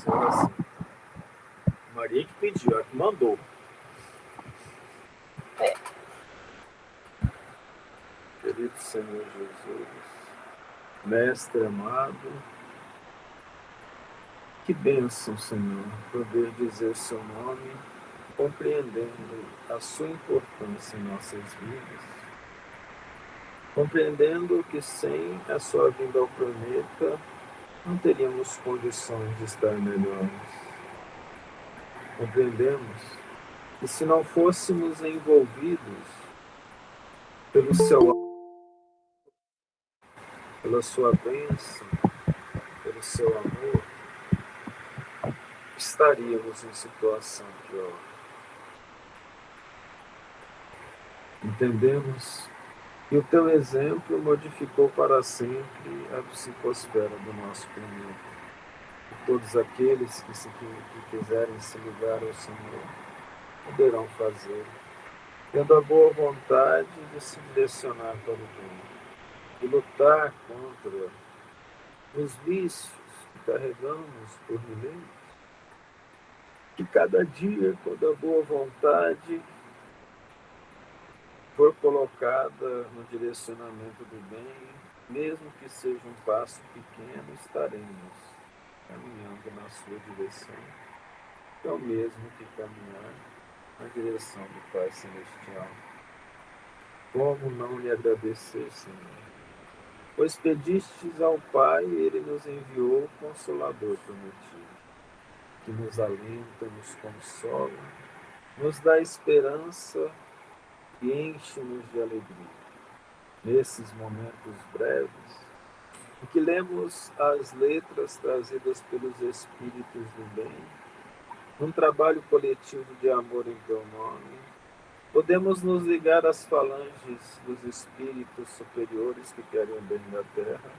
essa oração. Maria que pediu, ela que mandou. Querido Senhor Jesus, Mestre amado, que bênção, Senhor, poder dizer seu nome, compreendendo a sua importância em nossas vidas, compreendendo que sem a sua vinda ao planeta não teríamos condições de estar melhores. Compreendemos que se não fôssemos envolvidos pelo seu amor, pela sua bênção, pelo seu amor, estaríamos em situação pior. Entendemos que o teu exemplo modificou para sempre a psicosfera do nosso planeta. E todos aqueles que quiserem se ligar ao Senhor poderão fazê-lo, tendo a boa vontade de se direcionar para o bem, de lutar contra os vícios que carregamos por milênios, que cada dia, quando a boa vontade for colocada no direcionamento do bem, mesmo que seja um passo pequeno, estaremos caminhando na sua direção, que é o mesmo que caminhar na direção do Pai Celestial. Como não lhe agradecer, Senhor? Pois pedistes ao Pai e Ele nos enviou o Consolador prometido, que nos alenta, nos consola, nos dá esperança e enche-nos de alegria. Nesses momentos breves, em que lemos as letras trazidas pelos Espíritos do Bem, num trabalho coletivo de amor em teu nome, podemos nos ligar às falanges dos Espíritos superiores que querem o bem da Terra,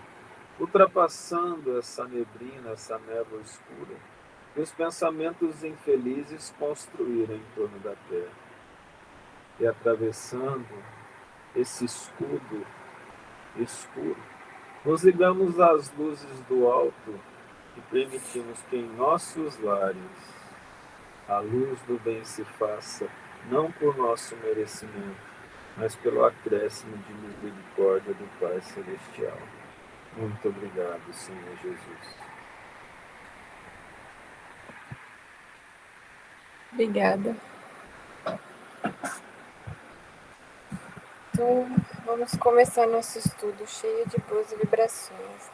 ultrapassando essa neblina, essa névoa escura, que os pensamentos infelizes construíram em torno da Terra. E atravessando esse escudo escuro, nos ligamos às luzes do alto e permitimos que em nossos lares a luz do bem se faça, não por nosso merecimento, mas pelo acréscimo de misericórdia do Pai Celestial. Muito obrigado, Senhor Jesus. Obrigada. Então, vamos começar nosso estudo cheio de boas vibrações.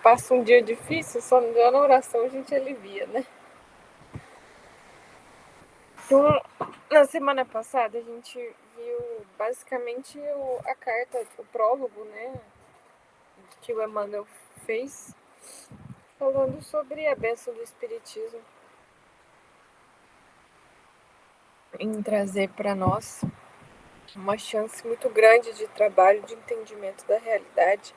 Passa um dia difícil, só na oração a gente alivia, né? Então, na semana passada a gente viu basicamente a carta, o prólogo, né? Que o Emmanuel fez, falando sobre a bênção do Espiritismo em trazer para nós uma chance muito grande de trabalho, de entendimento da realidade,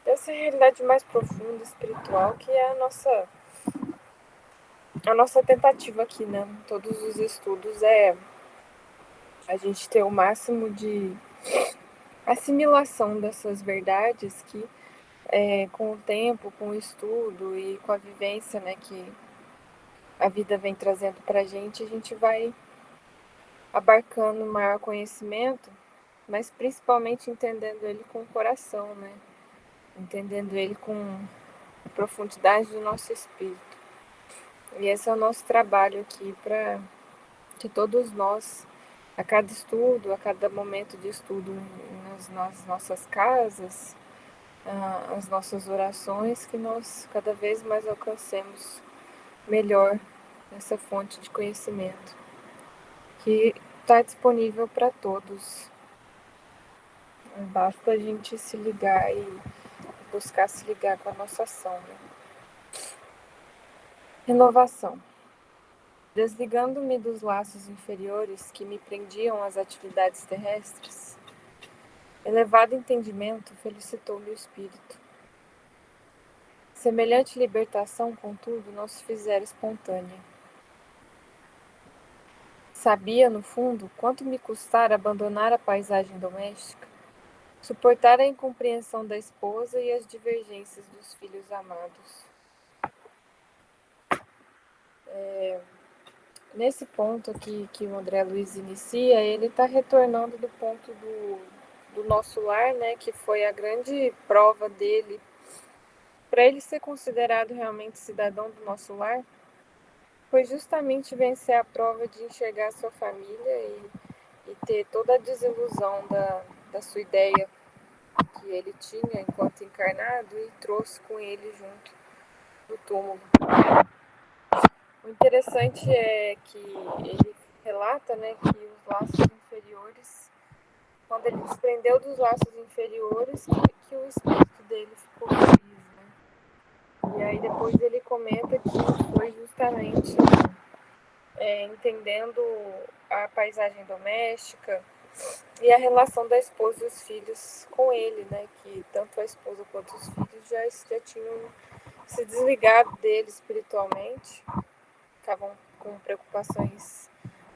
dessa realidade mais profunda, espiritual, que é a nossa tentativa aqui, né? Todos os estudos é a gente ter o máximo de assimilação dessas verdades que, com o tempo, com o estudo e com a vivência, né, que a vida vem trazendo para a gente vai abarcando maior conhecimento, mas principalmente entendendo ele com o coração, né? Entendendo ele com a profundidade do nosso espírito. E esse é o nosso trabalho aqui, para que todos nós, a cada estudo, a cada momento de estudo nas nossas casas, as nossas orações, que nós cada vez mais alcancemos melhor essa fonte de conhecimento, que está disponível para todos. Basta a gente se ligar e buscar se ligar com a nossa ação, né? Renovação. Desligando-me dos laços inferiores que me prendiam às atividades terrestres, elevado entendimento felicitou-me o espírito. Semelhante libertação, contudo, não se fizera espontânea. Sabia, no fundo, quanto me custara abandonar a paisagem doméstica, suportar a incompreensão da esposa e as divergências dos filhos amados. Nesse ponto aqui que o André Luiz inicia, ele está retornando do ponto do nosso lar, né, que foi a grande prova dele, para ele ser considerado realmente cidadão do nosso lar, foi justamente vencer a prova de enxergar a sua família e ter toda a desilusão da sua ideia que ele tinha enquanto encarnado e trouxe com ele junto do túmulo. O interessante é que ele relata, né, que os laços inferiores, quando ele desprendeu dos laços inferiores, que o espírito dele ficou feliz, né? E aí depois ele comenta que foi justamente entendendo a paisagem doméstica e a relação da esposa e os filhos com ele, né? Que tanto a esposa quanto os filhos já tinham se desligado dele espiritualmente, estavam com preocupações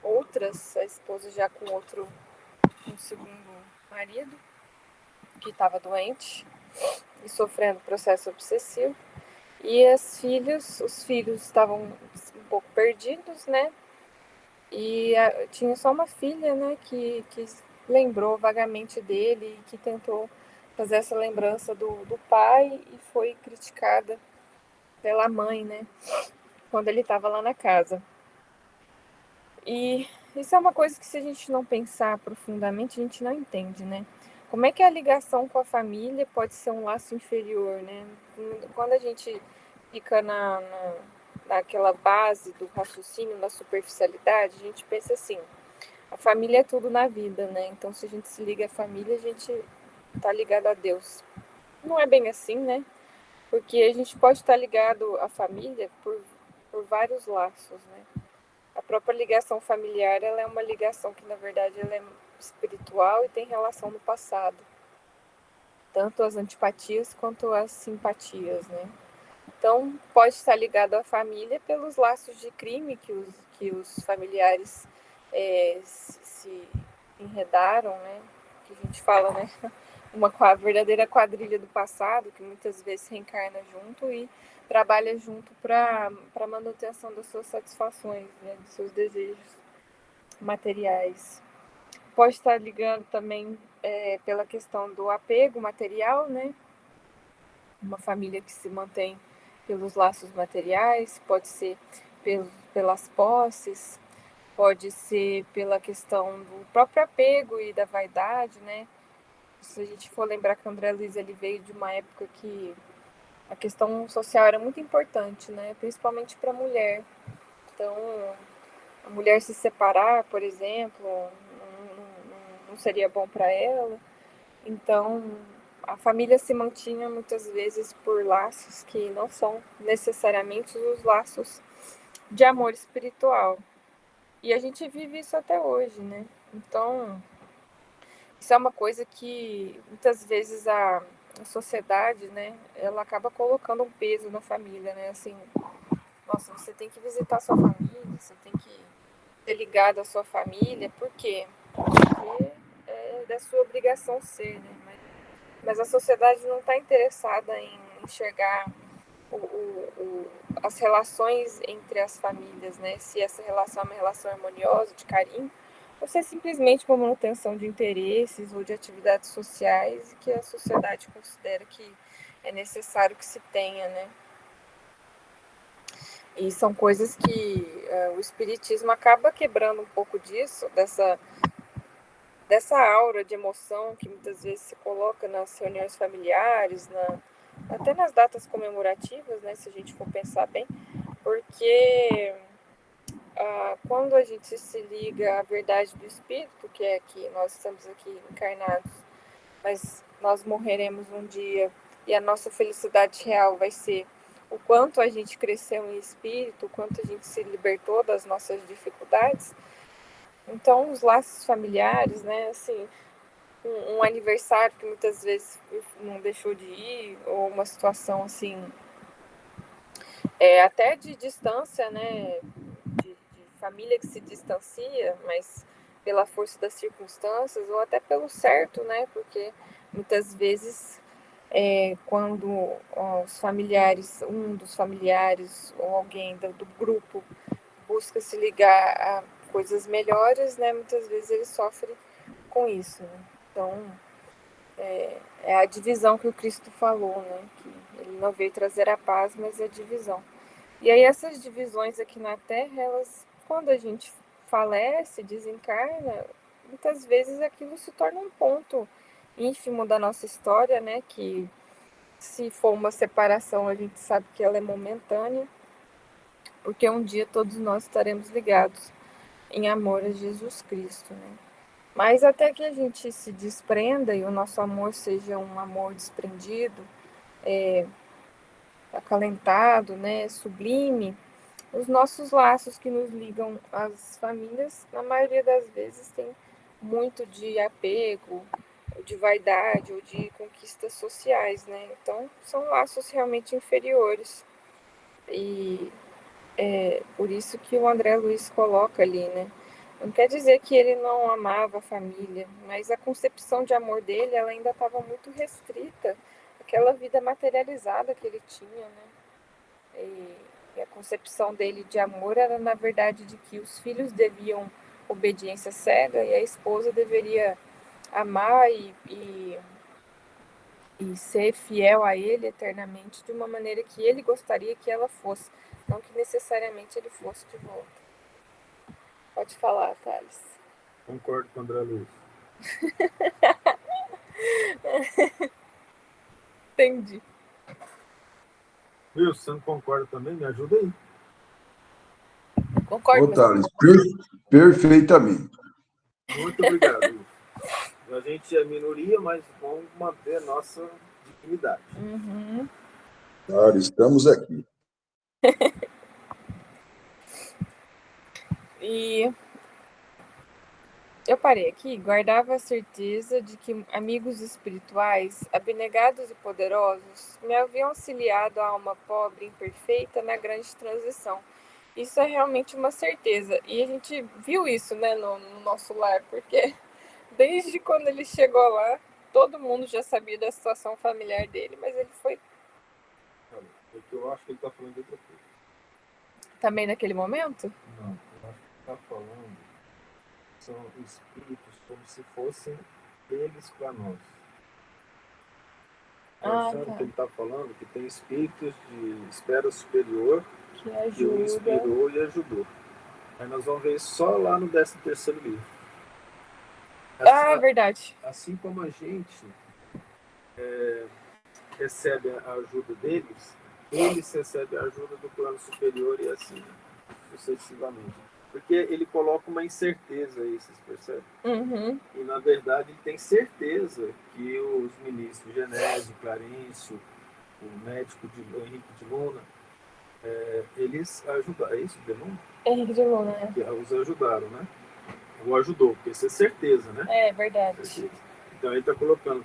outras, a esposa já com um segundo marido, que estava doente e sofrendo processo obsessivo, e os filhos estavam um pouco perdidos, né? E tinha só uma filha, né, que lembrou vagamente dele e que tentou fazer essa lembrança do pai e foi criticada pela mãe, né, quando ele estava lá na casa. E isso é uma coisa que, se a gente não pensar profundamente, a gente não entende, né? Como é que a ligação com a família pode ser um laço inferior, né? Quando a gente fica naquela base do raciocínio, na superficialidade, a gente pensa assim: a família é tudo na vida, né? Então, se a gente se liga à família, a gente está ligado a Deus. Não é bem assim, né? Porque a gente pode estar ligado à família por vários laços, né? A própria ligação familiar, ela é uma ligação que, na verdade, ela é espiritual e tem relação no passado. Tanto as antipatias quanto as simpatias, né? Então, pode estar ligado à família pelos laços de crime que os familiares se enredaram, né? Que a gente fala, né? Uma verdadeira quadrilha do passado, que muitas vezes reencarna junto e trabalha junto para a manutenção das suas satisfações, né? Dos seus desejos materiais. Pode estar ligando também pela questão do apego material, né? Uma família que se mantém pelos laços materiais, pode ser pelas posses, pode ser pela questão do próprio apego e da vaidade, né? Se a gente for lembrar que o André Luiz ele veio de uma época que a questão social era muito importante, né? Principalmente para a mulher. Então, a mulher se separar, por exemplo, não seria bom para ela. Então, a família se mantinha muitas vezes por laços que não são necessariamente os laços de amor espiritual. E a gente vive isso até hoje, né? Então, isso é uma coisa que muitas vezes a sociedade, né, ela acaba colocando um peso na família, né? Assim, nossa, você tem que visitar a sua família, você tem que ser ligado à sua família, por quê? Porque é da sua obrigação ser, né? Mas a sociedade não está interessada em enxergar as relações entre as famílias, né? Se essa relação é uma relação harmoniosa, de carinho, ou se é simplesmente uma manutenção de interesses ou de atividades sociais que a sociedade considera que é necessário que se tenha, né? E são coisas que o espiritismo acaba quebrando um pouco disso, dessa aura de emoção que muitas vezes se coloca nas reuniões familiares, até nas datas comemorativas, né, se a gente for pensar bem, porque quando a gente se liga à verdade do Espírito, que é que nós estamos aqui encarnados, mas nós morreremos um dia e a nossa felicidade real vai ser o quanto a gente cresceu em espírito, o quanto a gente se libertou das nossas dificuldades. Então, os laços familiares, né, assim, um aniversário que muitas vezes não deixou de ir, ou uma situação assim, até de distância, né, de família que se distancia, mas pela força das circunstâncias, ou até pelo certo, né, porque Muitas vezes, quando os familiares, um dos familiares ou alguém do grupo busca se ligar a coisas melhores, né? Muitas vezes ele sofre com isso, né? Então, é a divisão que o Cristo falou, né? Que ele não veio trazer a paz, mas a divisão. E aí essas divisões aqui na Terra, elas, quando a gente falece, desencarna, muitas vezes aquilo se torna um ponto ínfimo da nossa história, né? Que se for uma separação, a gente sabe que ela é momentânea, porque um dia todos nós estaremos ligados em amor a Jesus Cristo, né? Mas até que a gente se desprenda e o nosso amor seja um amor desprendido, acalentado, né, sublime, os nossos laços que nos ligam às famílias, na maioria das vezes, tem muito de apego, de vaidade ou de conquistas sociais, né? Então, são laços realmente inferiores. E por isso que o André Luiz coloca ali, né? Não quer dizer que ele não amava a família, mas a concepção de amor dele, ela ainda estava muito restrita àquela vida materializada que ele tinha, né? E a concepção dele de amor era, na verdade, de que os filhos deviam obediência cega e a esposa deveria amar e ser fiel a ele eternamente de uma maneira que ele gostaria que ela fosse, não que necessariamente ele fosse de volta. Pode falar, Thales. Concordo com o André Luiz. Entendi. Viu? Se você não concorda também, me ajuda aí. Concordo, Ô, Thales, perfeitamente. Muito obrigado. A gente é minoria, mas vamos manter a nossa dignidade. Uhum. Thales, estamos aqui. E eu parei aqui, guardava a certeza de que amigos espirituais, abnegados e poderosos, me haviam auxiliado a alma pobre e imperfeita na grande transição. Isso é realmente uma certeza. E a gente viu isso, né, no nosso lar, porque desde quando ele chegou lá, todo mundo já sabia da situação familiar dele, mas ele foi É que eu acho que ele está falando de outra coisa. também naquele momento? Não, eu acho que ele está falando são espíritos como se fossem eles para nós. Sabe o que ele está falando? Que tem espíritos de esfera superior que o inspirou e ajudou. Aí nós vamos ver só lá no 13º livro. É verdade. Assim como a gente recebe a ajuda deles, eles recebem a ajuda do plano superior e assim sucessivamente. Porque ele coloca uma incerteza aí, vocês percebem? Uhum. E, na verdade, ele tem certeza que os ministros Genésio, Clarencio, o médico Henrique de Luna, eles ajudaram. É isso, de Luna? Henrique de Luna, né? Que os ajudaram, né? Ou ajudou, porque isso é certeza, né? É verdade. Certeza. Então, ele está colocando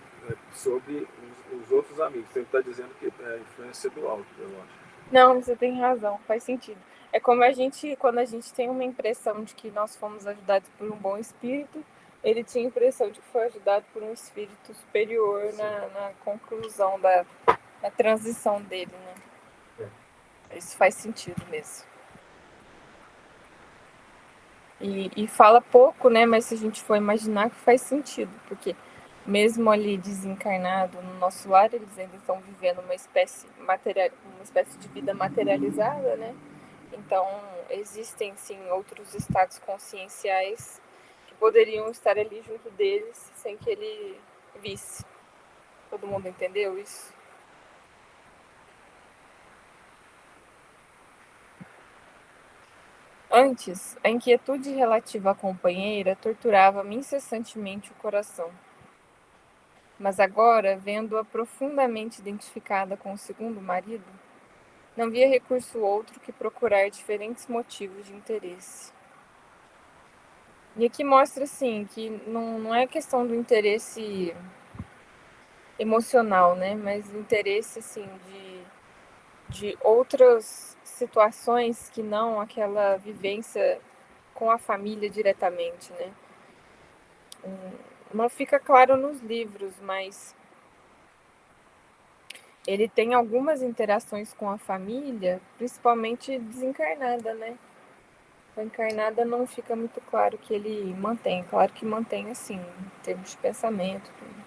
sobre os outros amigos. Então, ele está dizendo que é a influência do alto, eu acho. Não, você tem razão, faz sentido. É como quando a gente tem uma impressão de que nós fomos ajudados por um bom espírito, ele tinha a impressão de que foi ajudado por um espírito superior na conclusão da transição dele, né? Isso faz sentido mesmo. E fala pouco, né? Mas se a gente for imaginar que faz sentido, porque mesmo ali desencarnado no nosso lar, eles ainda estão vivendo uma espécie de vida materializada, né? Então, existem, sim, outros estados conscienciais que poderiam estar ali junto deles sem que ele visse. Todo mundo entendeu isso? Antes, a inquietude relativa à companheira torturava-me incessantemente o coração. Mas agora, vendo-a profundamente identificada com o segundo marido, não via recurso outro que procurar diferentes motivos de interesse. E aqui mostra, assim, que não é questão do interesse emocional, né? Mas interesse, assim, de outras situações que não aquela vivência com a família diretamente, né? Não fica claro nos livros, mas ele tem algumas interações com a família, principalmente desencarnada, né? A encarnada não fica muito claro que ele mantém. Claro que mantém, assim, em termos de pensamento. Tudo.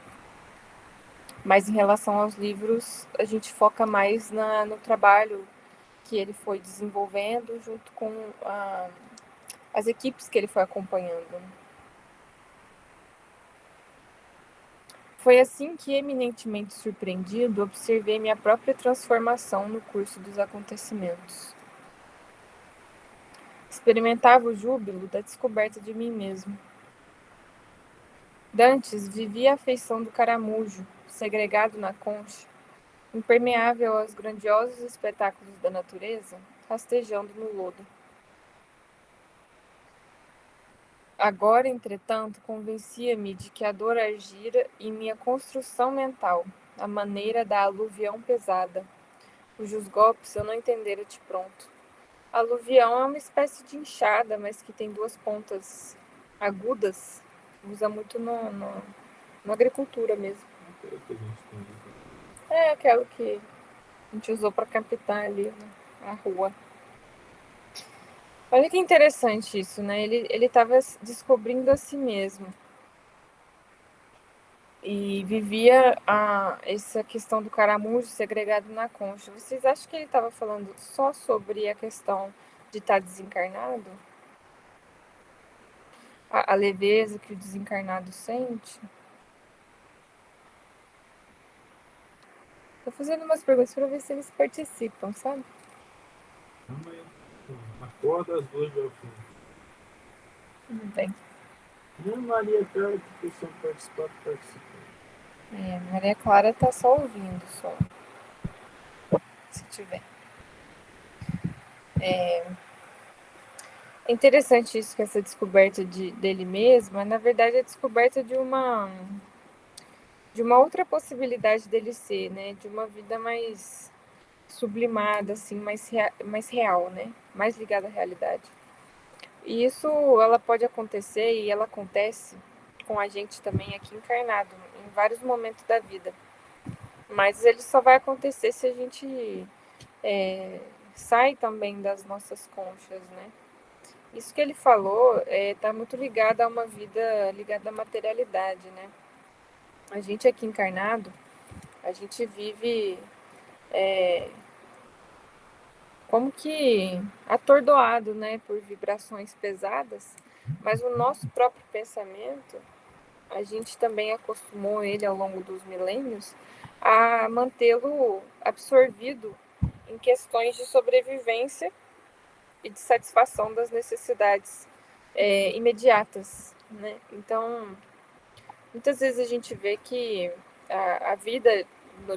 Mas em relação aos livros, a gente foca mais no trabalho que ele foi desenvolvendo junto com as equipes que ele foi acompanhando. Foi assim que, eminentemente surpreendido, observei minha própria transformação no curso dos acontecimentos. Experimentava o júbilo da descoberta de mim mesmo. Dantes vivia a afeição do caramujo, segregado na concha, impermeável aos grandiosos espetáculos da natureza, rastejando no lodo. Agora, entretanto, convencia-me de que a dor agira em minha construção mental, à maneira da aluvião pesada, cujos golpes eu não entendera de pronto. A aluvião é uma espécie de enxada, mas que tem duas pontas agudas, usa muito na agricultura mesmo. É aquela que a gente usou para captar ali, né, a rua. Olha que interessante isso, né? Ele estava descobrindo a si mesmo. E vivia essa questão do caramujo segregado na concha. Vocês acham que ele estava falando só sobre a questão de estar desencarnado? A leveza que o desencarnado sente? Tô fazendo umas perguntas para ver se eles participam, sabe? Acorda as duas ao fim. Tudo bem. Não, Maria Clara, que estão participando. Maria Clara tá só ouvindo, só. Se tiver. É interessante isso, que essa descoberta dele mesmo, mas na verdade é a descoberta de uma outra possibilidade dele ser, né? De uma vida mais sublimada, assim, mais real, né? Mais ligada à realidade. E isso, ela pode acontecer, e ela acontece com a gente também aqui encarnado, em vários momentos da vida. Mas ele só vai acontecer se a gente sai também das nossas conchas, né? Isso que ele falou está muito ligado a uma vida ligada à materialidade, né? A gente aqui encarnado, a gente vive como que atordoado, né, por vibrações pesadas, mas o nosso próprio pensamento, a gente também acostumou ele ao longo dos milênios a mantê-lo absorvido em questões de sobrevivência e de satisfação das necessidades imediatas, né? Então, muitas vezes a gente vê que a vida,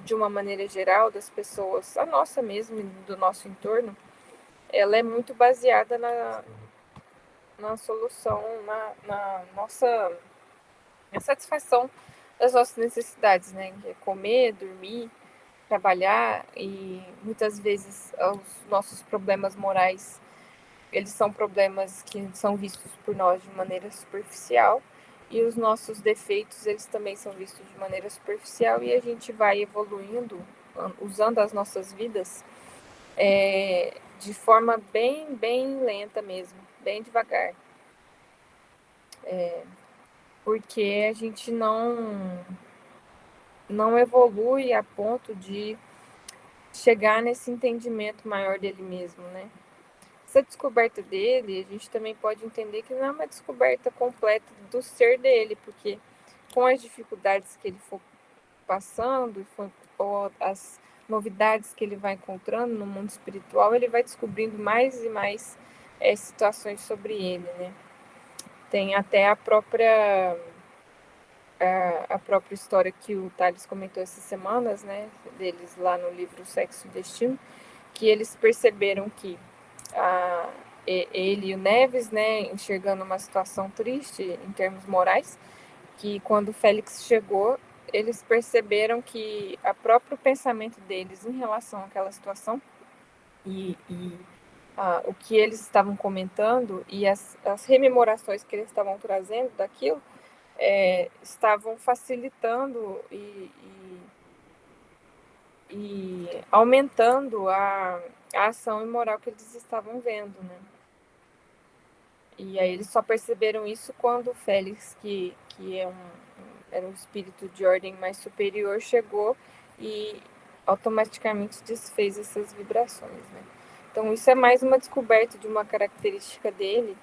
de uma maneira geral, das pessoas, a nossa mesmo, do nosso entorno, ela é muito baseada na solução, na nossa satisfação das nossas necessidades, né? Que é comer, dormir, trabalhar, e muitas vezes os nossos problemas morais, eles são problemas que são vistos por nós de maneira superficial, e os nossos defeitos, eles também são vistos de maneira superficial, e a gente vai evoluindo, usando as nossas vidas de forma bem lenta mesmo, bem devagar. Porque a gente não evolui a ponto de chegar nesse entendimento maior dele mesmo, né? Essa descoberta dele, a gente também pode entender que não é uma descoberta completa do ser dele, porque com as dificuldades que ele for passando, ou as novidades que ele vai encontrando no mundo espiritual, ele vai descobrindo mais e mais situações sobre ele, né? Tem até a própria história que o Thales comentou essas semanas, né, deles lá no livro Sexo e Destino, que eles perceberam que ele e o Neves, né, enxergando uma situação triste em termos morais, que quando o Félix chegou, eles perceberam que o próprio pensamento deles em relação àquela situação e o que eles estavam comentando e as rememorações que eles estavam trazendo daquilo estavam facilitando e e aumentando a ação imoral que eles estavam vendo, né? E aí eles só perceberam isso quando o Félix, que era um espírito de ordem mais superior, chegou e automaticamente desfez essas vibrações, né? Então isso é mais uma descoberta de uma característica dele,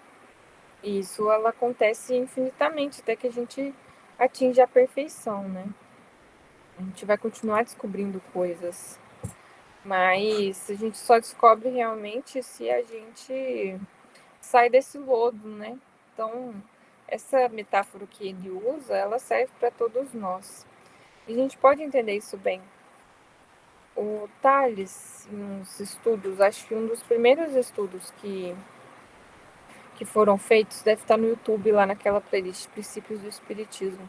e isso ela acontece infinitamente até que a gente atinge a perfeição, né? A gente vai continuar descobrindo coisas, mas a gente só descobre realmente se a gente sai desse lodo, né? Então, essa metáfora que ele usa, ela serve para todos nós. E a gente pode entender isso bem. O Tales, nos estudos, acho que um dos primeiros estudos que foram feitos, deve estar no YouTube, lá naquela playlist Princípios do Espiritismo.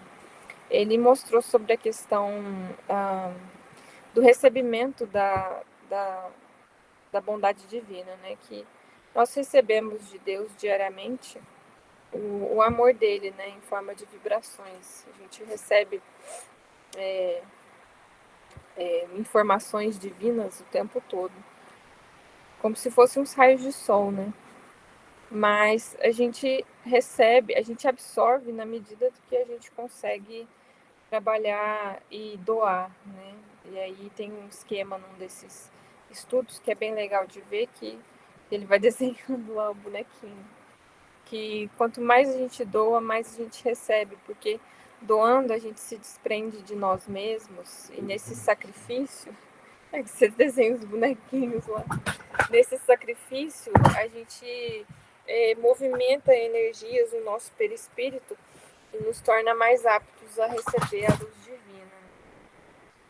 Ele mostrou sobre a questão do recebimento da bondade divina, né? Que nós recebemos de Deus diariamente o amor dele, né, em forma de vibrações. A gente recebe informações divinas o tempo todo, como se fossem uns raios de sol, né? Mas a gente recebe, a gente absorve na medida do que a gente consegue trabalhar e doar, né? E aí tem um esquema num desses estudos que é bem legal de ver, que ele vai desenhando lá o bonequinho. Que quanto mais a gente doa, mais a gente recebe, porque doando a gente se desprende de nós mesmos, e nesse sacrifício, é que você desenha os bonequinhos lá, nesse sacrifício a gente movimenta energias no nosso perispírito e nos torna mais aptos a receber a luz divina.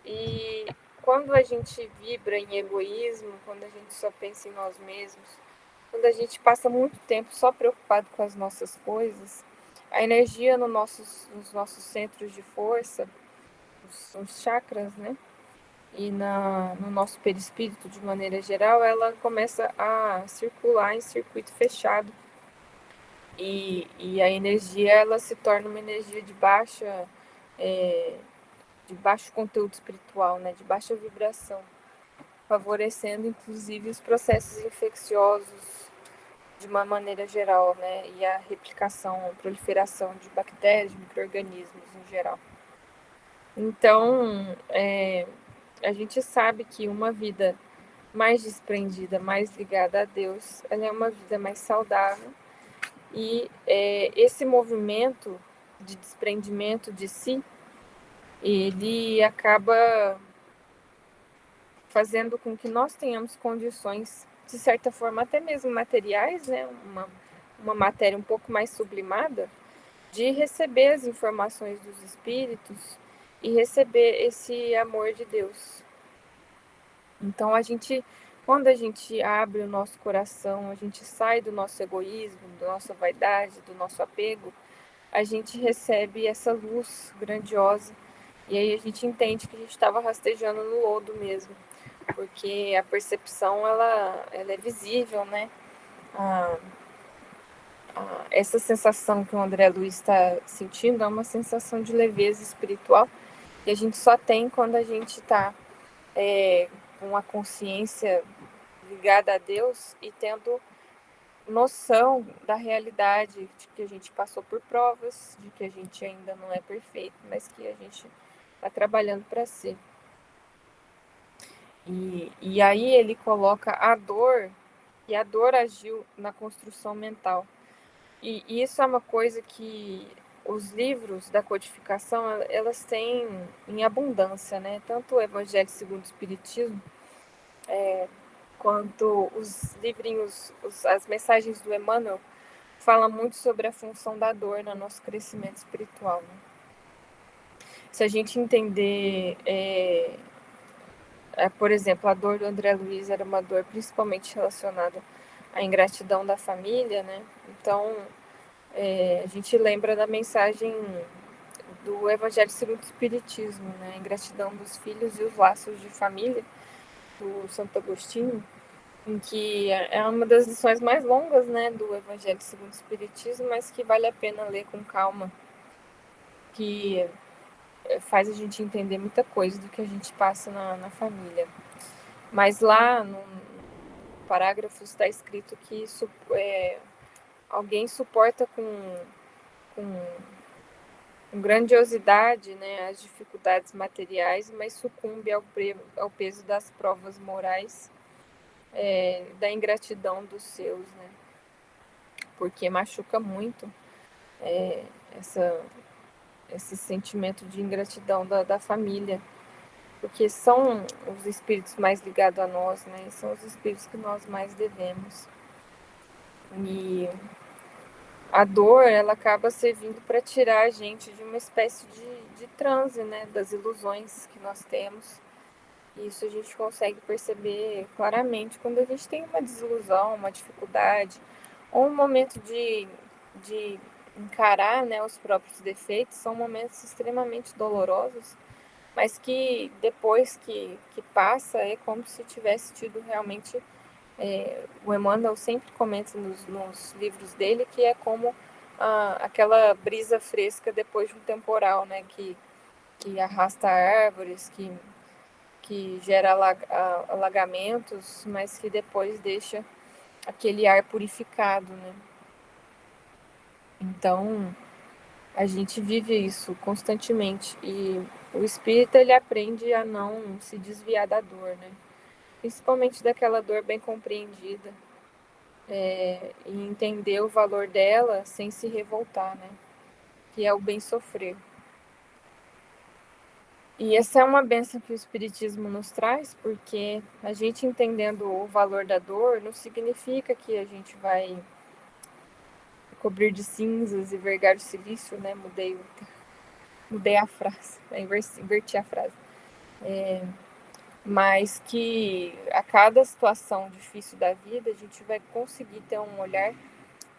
E quando a gente vibra em egoísmo, quando a gente só pensa em nós mesmos, quando a gente passa muito tempo só preocupado com as nossas coisas, a energia nos nossos centros de força, os chakras, né? E no nosso perispírito, de maneira geral, ela começa a circular em circuito fechado. E a energia, ela se torna uma energia de baixo conteúdo espiritual, né? De baixa vibração, favorecendo, inclusive, os processos infecciosos, de uma maneira geral, né? E a replicação, a proliferação de bactérias, de micro-organismos em geral. Então, a gente sabe que uma vida mais desprendida, mais ligada a Deus, ela é uma vida mais saudável. E esse movimento de desprendimento de si, ele acaba fazendo com que nós tenhamos condições, de certa forma, até mesmo materiais, né? Uma matéria um pouco mais sublimada, de receber as informações dos espíritos e receber esse amor de Deus. Então, quando a gente abre o nosso coração, a gente sai do nosso egoísmo, da nossa vaidade, do nosso apego, a gente recebe essa luz grandiosa. E aí a gente entende que a gente estava rastejando no lodo mesmo, porque a percepção ela é visível, né? Essa sensação que o André Luiz está sentindo é uma sensação de leveza espiritual que a gente só tem quando a gente está com a consciência ligada a Deus e tendo noção da realidade, de que a gente passou por provas, de que a gente ainda não é perfeito, mas que a gente está trabalhando para ser. E aí ele coloca a dor, e a dor agiu na construção mental. E isso é uma coisa que os livros da codificação, elas têm em abundância, né? Tanto o Evangelho segundo o Espiritismo, quanto os livrinhos, as mensagens do Emmanuel, falam muito sobre a função da dor no nosso crescimento espiritual, né? Se a gente entender, por exemplo, a dor do André Luiz era uma dor principalmente relacionada à ingratidão da família, né? Então, a gente lembra da mensagem do Evangelho segundo o Espiritismo, né? A ingratidão dos filhos e os laços de família, do Santo Agostinho, em que é uma das lições mais longas, né, do Evangelho segundo o Espiritismo, mas que vale a pena ler com calma, que faz a gente entender muita coisa do que a gente passa na família. Mas lá no parágrafo está escrito que alguém suporta com grandiosidade, né, as dificuldades materiais, mas sucumbe ao peso das provas morais, da ingratidão dos seus, né? Porque machuca muito esse sentimento de ingratidão da família, porque são os espíritos mais ligados a nós, né? São os espíritos que nós mais devemos. E a dor, ela acaba servindo para tirar a gente de uma espécie de transe, né? Das ilusões que nós temos. E isso a gente consegue perceber claramente quando a gente tem uma desilusão, uma dificuldade, ou um momento de encarar, né, os próprios defeitos. São momentos extremamente dolorosos, mas que depois que passa é como se tivesse tido realmente. O Emmanuel sempre comenta nos livros dele que é como aquela brisa fresca depois de um temporal, né, que arrasta árvores, que gera alagamentos, mas que depois deixa aquele ar purificado, né? Então, a gente vive isso constantemente e o espírita ele aprende a não se desviar da dor, né? Principalmente daquela dor bem compreendida, e entender o valor dela sem se revoltar, né? Que é o bem sofrer. E essa é uma bênção que o Espiritismo nos traz, porque a gente entendendo o valor da dor não significa que a gente vai cobrir de cinzas e vergar o silício, né? Mudei a frase, inverti a frase. Mas que a cada situação difícil da vida a gente vai conseguir ter um olhar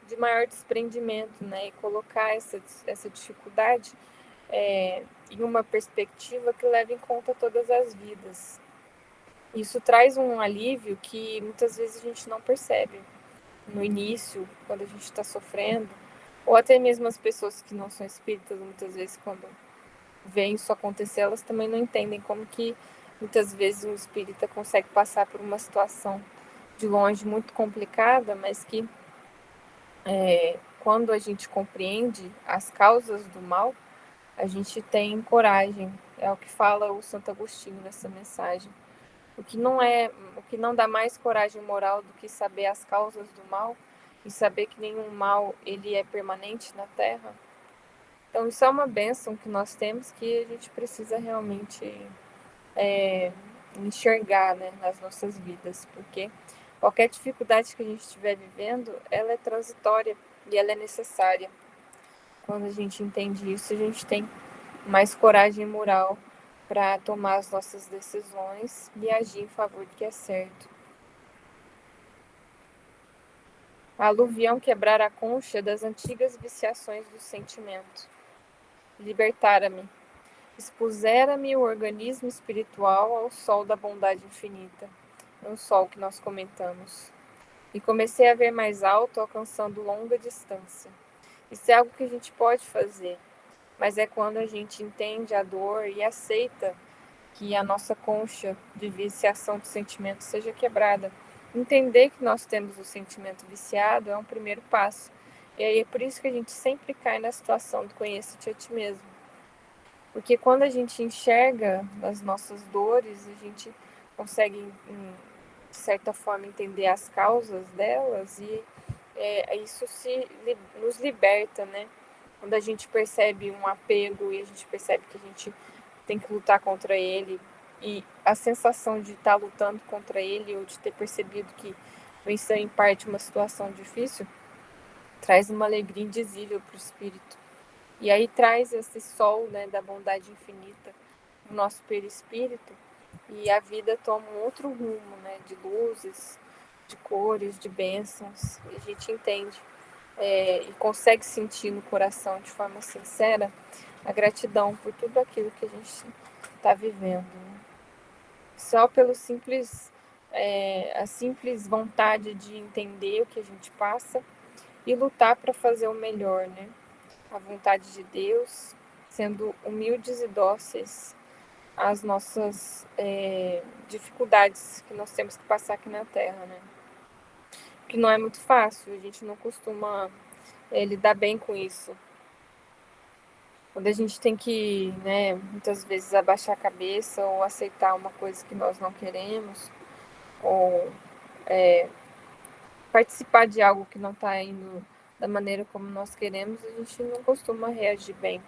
de maior desprendimento, né? E colocar essa dificuldade em uma perspectiva que leve em conta todas as vidas. Isso traz um alívio que muitas vezes a gente não percebe no início, quando a gente está sofrendo, ou até mesmo as pessoas que não são espíritas, muitas vezes quando veem isso acontecer, elas também não entendem como que muitas vezes um espírita consegue passar por uma situação de longe muito complicada, mas que quando a gente compreende as causas do mal, a gente tem coragem. É o que fala o Santo Agostinho nessa mensagem. O que não dá mais coragem moral do que saber as causas do mal e saber que nenhum mal ele é permanente na Terra. Então isso é uma bênção que nós temos que a gente precisa realmente enxergar, né, nas nossas vidas, porque qualquer dificuldade que a gente estiver vivendo, ela é transitória e ela é necessária. Quando a gente entende isso, a gente tem mais coragem moral para tomar as nossas decisões e agir em favor do que é certo. A aluvião quebrara a concha das antigas viciações do sentimento. Libertara-me. Expusera-me o organismo espiritual ao sol da bondade infinita, no sol que nós comentamos. E comecei a ver mais alto, alcançando longa distância. Isso é algo que a gente pode fazer, mas é quando a gente entende a dor e aceita que a nossa concha de viciação de sentimento seja quebrada. Entender que nós temos o sentimento viciado é um primeiro passo. E aí é por isso que a gente sempre cai na situação do conheça-te a ti mesmo. Porque quando a gente enxerga as nossas dores, a gente consegue, de certa forma, entender as causas delas e isso nos liberta, né? Quando a gente percebe um apego e a gente percebe que a gente tem que lutar contra ele e a sensação de estar lutando contra ele ou de ter percebido que venceu em parte uma situação difícil traz uma alegria indizível para o espírito. E aí traz esse sol, né, da bondade infinita no nosso perispírito e a vida toma um outro rumo, né, de luzes, de cores, de bênçãos. E a gente entende e consegue sentir no coração de forma sincera a gratidão por tudo aquilo que a gente está vivendo. Né? Só pelo a simples vontade de entender o que a gente passa e lutar para fazer o melhor, né? A vontade de Deus sendo humildes e dóceis às nossas dificuldades que nós temos que passar aqui na Terra, né? Que não é muito fácil, a gente não costuma lidar bem com isso. Quando a gente tem que, né, muitas vezes abaixar a cabeça ou aceitar uma coisa que nós não queremos, ou participar de algo que não está indo da maneira como nós queremos, a gente não costuma reagir bem.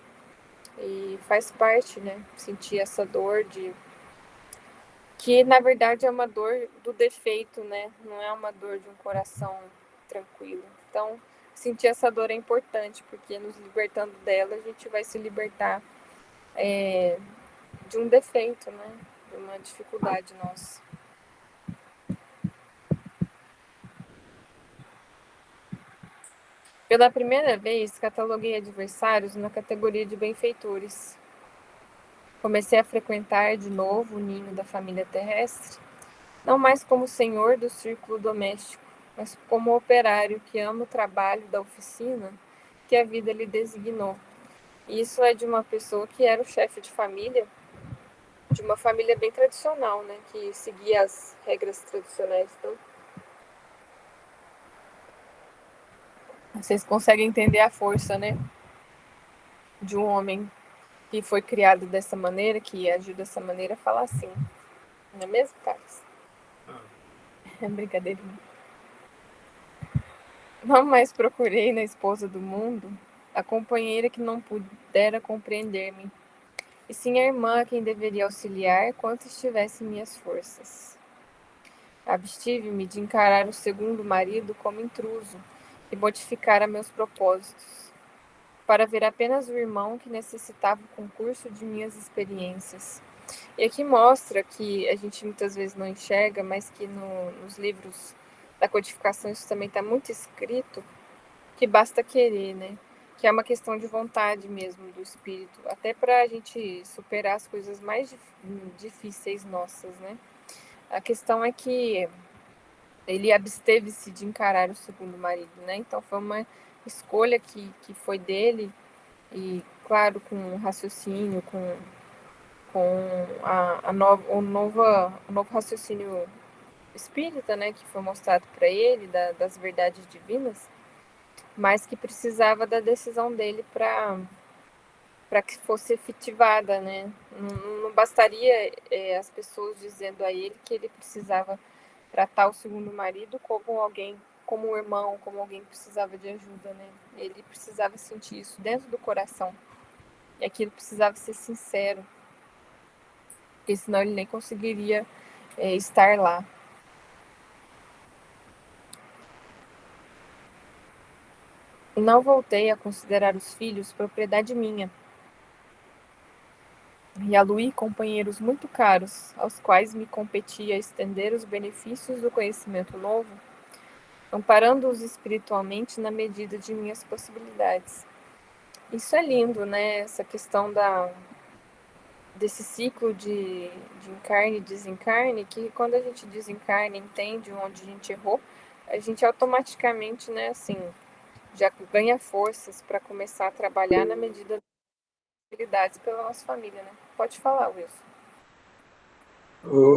E faz parte, né, sentir essa dor que na verdade é uma dor do defeito, né? Não é uma dor de um coração tranquilo. Então, sentir essa dor é importante, porque nos libertando dela, a gente vai se libertar de um defeito, né? De uma dificuldade nossa. Pela primeira vez, cataloguei adversários na categoria de benfeitores. Comecei a frequentar de novo o ninho da família terrestre, não mais como senhor do círculo doméstico, mas como operário que ama o trabalho da oficina que a vida lhe designou. E isso é de uma pessoa que era o chefe de família, de uma família bem tradicional, né, que seguia as regras tradicionais. Então, vocês conseguem entender a força, né, de um homem que foi criado dessa maneira, que agiu dessa maneira, a falar assim. Não é mesmo, Carlos? É brincadeirinha. Não mais procurei na esposa do mundo a companheira que não pudera compreender-me, e sim a irmã a quem deveria auxiliar quanto estivesse em minhas forças. Abstive-me de encarar o segundo marido como intruso e modificara meus propósitos, para ver apenas o irmão que necessitava o concurso de minhas experiências. E aqui mostra que a gente muitas vezes não enxerga, mas que nos livros da codificação isso também está muito escrito, que basta querer, né? Que é uma questão de vontade mesmo do espírito, até para a gente superar as coisas mais difíceis nossas, né? A questão é que ele absteve-se de encarar o segundo marido, né? Então foi uma escolha que foi dele, e claro, com raciocínio, com o novo raciocínio espírita, né, que foi mostrado para ele, das verdades divinas, mas que precisava da decisão dele para que fosse efetivada, né? Não bastaria as pessoas dizendo a ele que ele precisava tratar o segundo marido como alguém, como um irmão, como alguém que precisava de ajuda, né? Ele precisava sentir isso dentro do coração, e aquilo precisava ser sincero, porque senão ele nem conseguiria estar lá. Não voltei a considerar os filhos propriedade minha, e aluí companheiros muito caros, aos quais me competia estender os benefícios do conhecimento novo, amparando-os espiritualmente na medida de minhas possibilidades. Isso é lindo, né? Essa questão desse ciclo de encarne e desencarne, que quando a gente desencarna, entende onde a gente errou, a gente automaticamente, né, assim, já ganha forças para começar a trabalhar na medida das possibilidades pela nossa família, né? Pode falar, Wilson.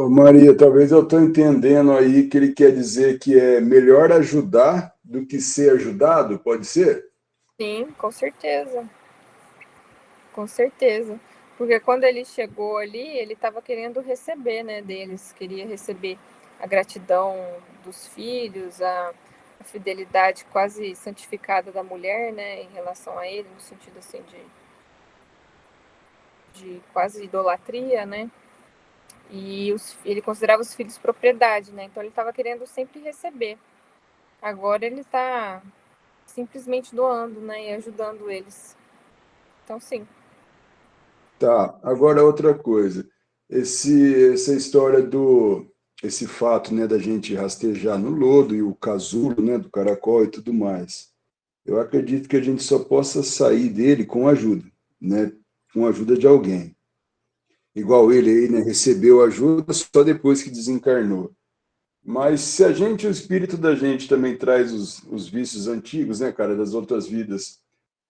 Maria, talvez eu estou entendendo aí que ele quer dizer que é melhor ajudar do que ser ajudado, pode ser? Sim, com certeza. Com certeza. Porque quando ele chegou ali, ele estava querendo receber, né, deles, queria receber a gratidão dos filhos, a fidelidade quase santificada da mulher, né, em relação a ele, no sentido assim de quase idolatria, né? E ele considerava os filhos propriedade, né? Então ele estava querendo sempre receber. Agora ele está simplesmente doando, né, e ajudando eles. Então, sim. Tá, agora outra coisa. Essa história esse fato, né, da gente rastejar no lodo e o casulo, né, do caracol e tudo mais. Eu acredito que a gente só possa sair dele com ajuda, né, com a ajuda de alguém. Igual ele aí, né, recebeu ajuda só depois que desencarnou. Mas se a gente, o espírito da gente também traz os vícios antigos, né, cara, das outras vidas,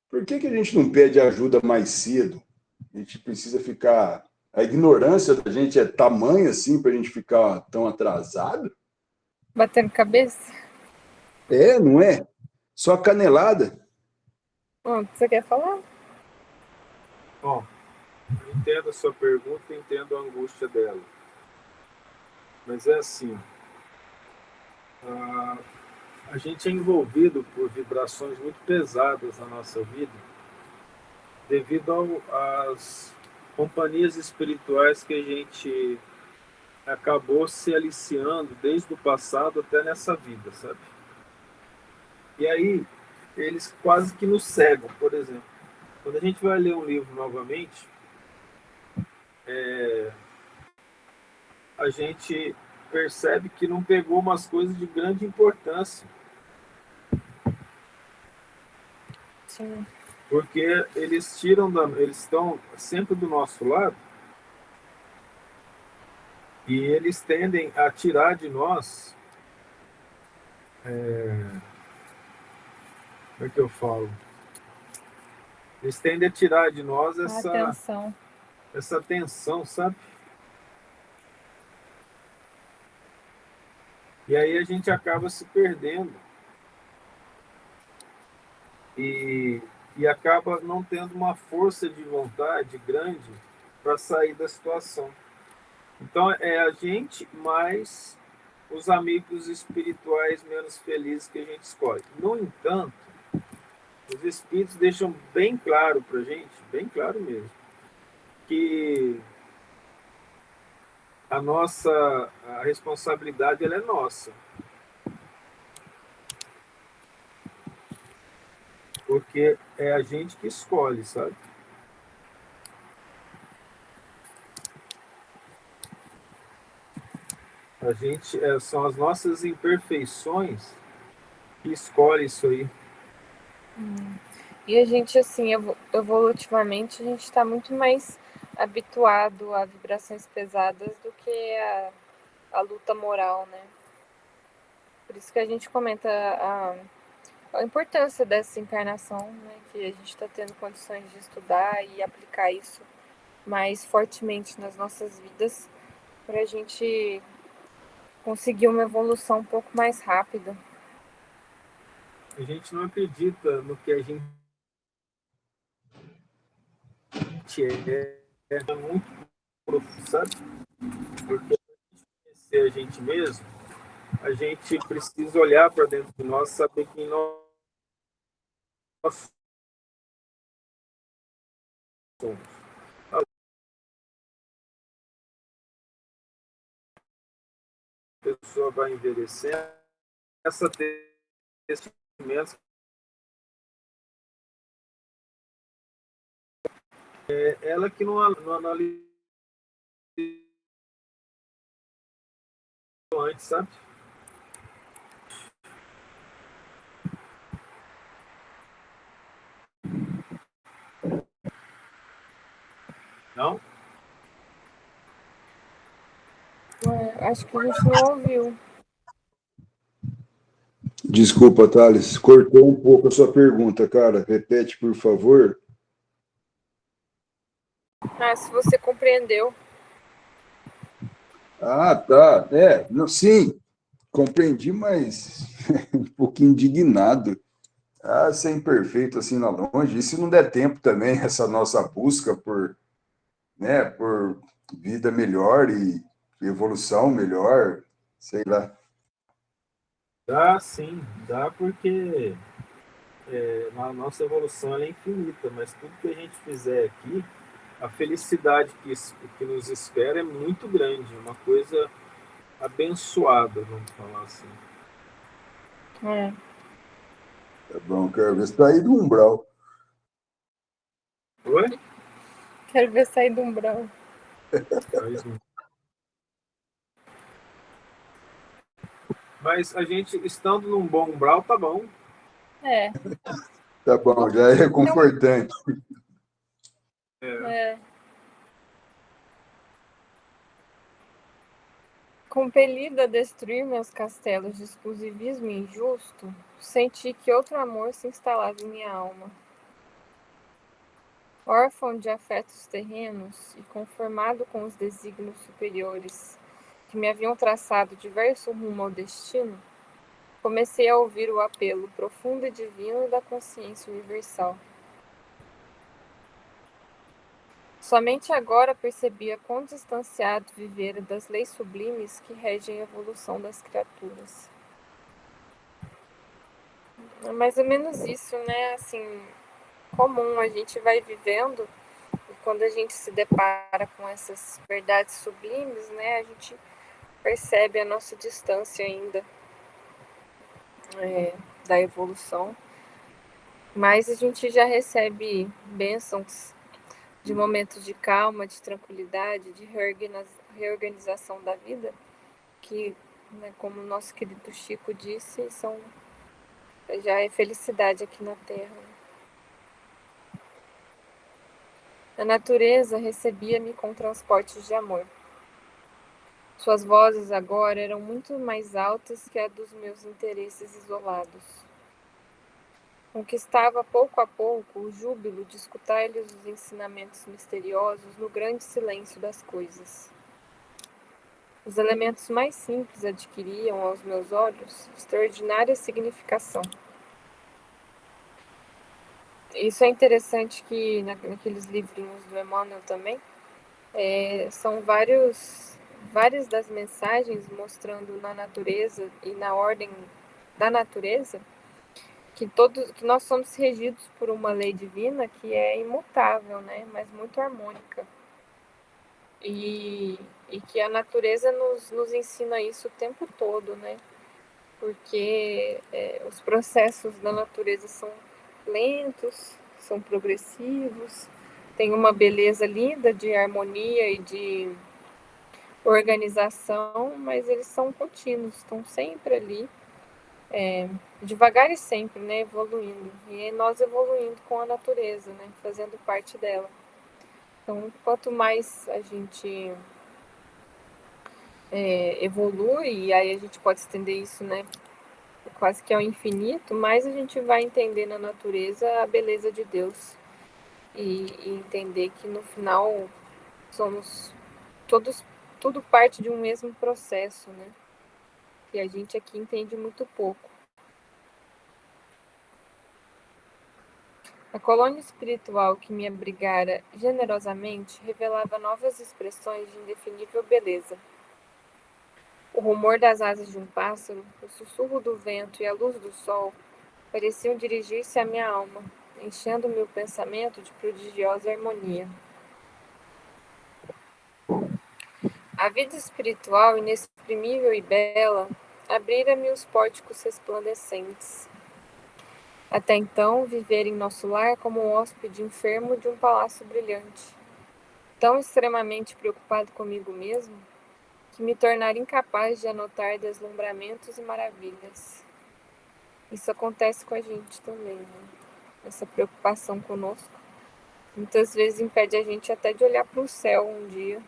por que a gente não pede ajuda mais cedo? A gente precisa ficar... A ignorância da gente é tamanha assim para a gente ficar tão atrasado? Batendo cabeça? É, não é? Só canelada. Você quer falar? Bom, entendo a sua pergunta, entendo a angústia dela. Mas é assim, a gente é envolvido por vibrações muito pesadas na nossa vida, devido às companhias espirituais que a gente acabou se aliciando desde o passado até nessa vida, sabe? E aí, eles quase que nos cegam, por exemplo. Quando a gente vai ler um livro novamente, a gente percebe que não pegou umas coisas de grande importância. Sim. Porque eles eles estão sempre do nosso lado e eles tendem a tirar de nós, como é que eu falo? Eles tendem a tirar de nós Atenção. essa tensão, sabe? E aí a gente acaba se perdendo e, e acaba não tendo uma força de vontade grande para sair da situação. Então é a gente mais os amigos espirituais menos felizes que a gente escolhe. No entanto, os espíritos deixam bem claro para a gente, bem claro mesmo, que a responsabilidade ela é nossa, porque é a gente que escolhe, sabe? A gente são as nossas imperfeições que escolhem isso aí. E a gente, assim, evolutivamente, a gente está muito mais habituado a vibrações pesadas do que a luta moral, né? Por isso que a gente comenta a importância dessa encarnação, né? Que a gente está tendo condições de estudar e aplicar isso mais fortemente nas nossas vidas para a gente conseguir uma evolução um pouco mais rápida. A gente não acredita no que a gente é muito profundo, sabe? Porque para conhecer a gente mesmo, a gente precisa olhar para dentro de nós, saber quem nós somos. A pessoa vai envelhecendo, essa testemunhas é ela que não analisou antes, sabe? Não? Acho que a gente não ouviu. Desculpa, Thales, cortou um pouco a sua pergunta, cara. Repete, por favor. Se você compreendeu. Ah, tá. Não, sim, compreendi, mas um pouquinho indignado. Ser imperfeito assim na longe, e se não der tempo também, essa nossa busca por, né, por vida melhor e evolução melhor, sei lá. Dá sim, dá porque a nossa evolução ela é infinita, mas tudo que a gente fizer aqui, a felicidade que nos espera é muito grande, uma coisa abençoada, vamos falar assim. É. Tá bom, quero ver se tá aí do umbral. Oi? Quero ver sair do umbral. Mas a gente, estando num bom umbral, tá bom. É. Tá bom, já é reconfortante. É. Compelida a destruir meus castelos de exclusivismo injusto, senti que outro amor se instalava em minha alma. órfão de afetos terrenos e conformado com os desígnios superiores que me haviam traçado diverso rumo ao destino, comecei a ouvir o apelo profundo e divino da consciência universal. Somente agora percebia quão distanciado vivera das leis sublimes que regem a evolução das criaturas. É mais ou menos isso, né? Assim, comum, a gente vai vivendo e quando a gente se depara com essas verdades sublimes, né, a gente percebe a nossa distância ainda da evolução, mas a gente já recebe bênçãos de momentos de calma, de tranquilidade, de reorganização da vida, que, né, como o nosso querido Chico disse, já é felicidade aqui na Terra. A natureza recebia-me com transportes de amor. Suas vozes agora eram muito mais altas que a dos meus interesses isolados. Conquistava pouco a pouco o júbilo de escutar-lhes os ensinamentos misteriosos no grande silêncio das coisas. Os elementos mais simples adquiriam, aos meus olhos, extraordinária significação. Isso é interessante que naqueles livrinhos do Emmanuel também, são várias das mensagens mostrando na natureza e na ordem da natureza que nós somos regidos por uma lei divina que é imutável, né, mas muito harmônica. E que a natureza nos ensina isso o tempo todo, né? Porque os processos da natureza são lentos, são progressivos, tem uma beleza linda de harmonia e de organização, mas eles são contínuos, estão sempre ali, devagar e sempre, né, evoluindo. E é nós evoluindo com a natureza, né, fazendo parte dela. Então, quanto mais a gente evolui, e aí a gente pode estender isso, né, quase que ao infinito, mais a gente vai entender na natureza a beleza de Deus e entender que no final somos todos tudo parte de um mesmo processo, né? E a gente aqui entende muito pouco. A colônia espiritual que me abrigara generosamente revelava novas expressões de indefinível beleza. O rumor das asas de um pássaro, o sussurro do vento e a luz do sol pareciam dirigir-se à minha alma, enchendo meu pensamento de prodigiosa harmonia. A vida espiritual, inexprimível e bela, abrira-me os pórticos resplandecentes. Até então, viver em nosso lar como um hóspede enfermo de um palácio brilhante, tão extremamente preocupado comigo mesmo, que me tornara incapaz de anotar deslumbramentos e maravilhas. Isso acontece com a gente também, né? Essa preocupação conosco muitas vezes impede a gente até de olhar para o céu um dia,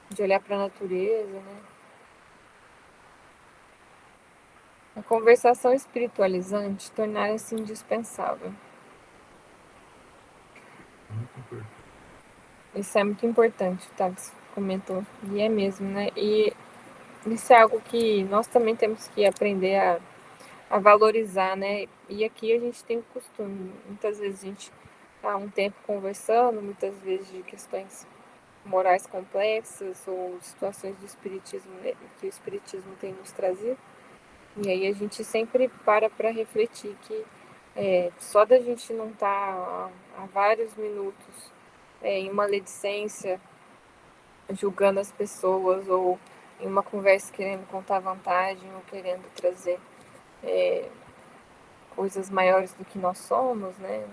de olhar para a natureza, né? A conversação espiritualizante tornara-se indispensável. Muito importante. Isso é muito importante, tá? Que você comentou. E é mesmo, né? E isso é algo que nós também temos que aprender a valorizar, né? E aqui a gente tem o costume. Muitas vezes a gente está um tempo conversando, muitas vezes de questões morais complexas ou situações do espiritismo, né, que o espiritismo tem nos trazido. E aí a gente sempre para refletir que só da gente não estar há vários minutos em uma maledicência, julgando as pessoas, ou em uma conversa querendo contar vantagem, ou querendo trazer coisas maiores do que nós somos, né?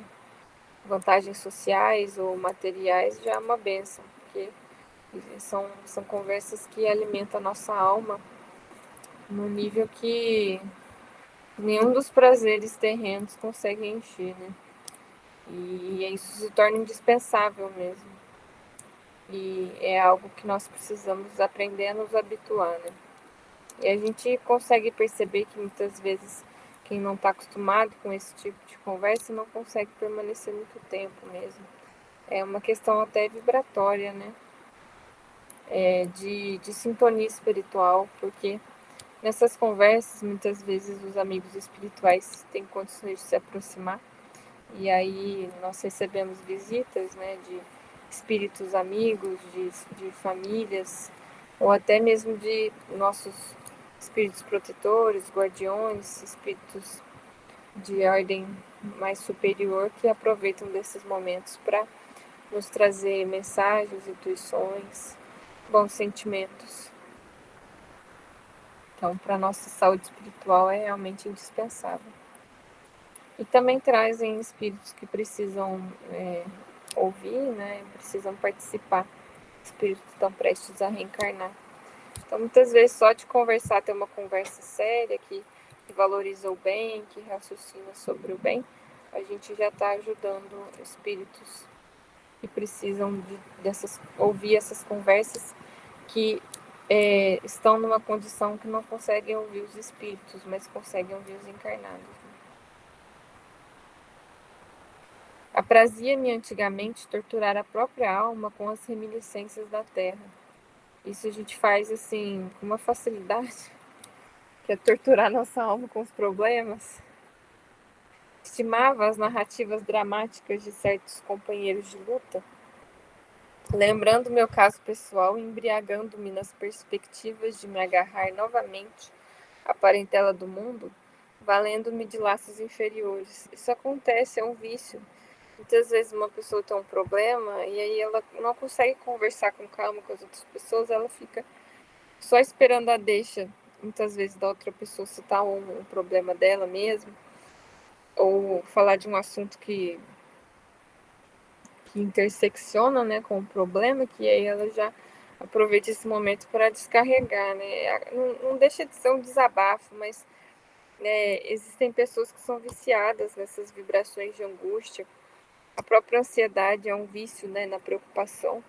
Vantagens sociais ou materiais, já é uma bênção, porque são conversas que alimentam a nossa alma no nível que nenhum dos prazeres terrenos consegue encher, né? E isso se torna indispensável mesmo. E é algo que nós precisamos aprender a nos habituar, né? E a gente consegue perceber que muitas vezes quem não está acostumado com esse tipo de conversa não consegue permanecer muito tempo mesmo. É uma questão até vibratória, né? De sintonia espiritual, porque nessas conversas, muitas vezes os amigos espirituais têm condições de se aproximar, e aí nós recebemos visitas, né, de espíritos amigos, de famílias, ou até mesmo de nossos espíritos protetores, guardiões, espíritos de ordem mais superior que aproveitam desses momentos para nos trazer mensagens, intuições, bons sentimentos. Então, para a nossa saúde espiritual é realmente indispensável. E também trazem espíritos que precisam ouvir, né? Precisam participar. Espíritos que estão prestes a reencarnar. Então, muitas vezes, só de conversar, ter uma conversa séria, que valoriza o bem, que raciocina sobre o bem, a gente já está ajudando espíritos que precisam ouvir essas conversas, que estão numa condição que não conseguem ouvir os espíritos, mas conseguem ouvir os encarnados. Aprazia-me antigamente torturar a própria alma com as reminiscências da terra. Isso a gente faz assim com uma facilidade, que é torturar nossa alma com os problemas. Estimava as narrativas dramáticas de certos companheiros de luta, lembrando meu caso pessoal e embriagando-me nas perspectivas de me agarrar novamente à parentela do mundo, valendo-me de laços inferiores. Isso acontece, é um vício. Muitas vezes uma pessoa tem um problema e aí ela não consegue conversar com calma com as outras pessoas, ela fica só esperando a deixa, muitas vezes, da outra pessoa citar um problema dela mesmo, ou falar de um assunto que intersecciona, né, com o problema, que aí ela já aproveita esse momento para descarregar, né? Não deixa de ser um desabafo, mas né, existem pessoas que são viciadas nessas vibrações de angústia. A própria ansiedade é um vício, né, na preocupação,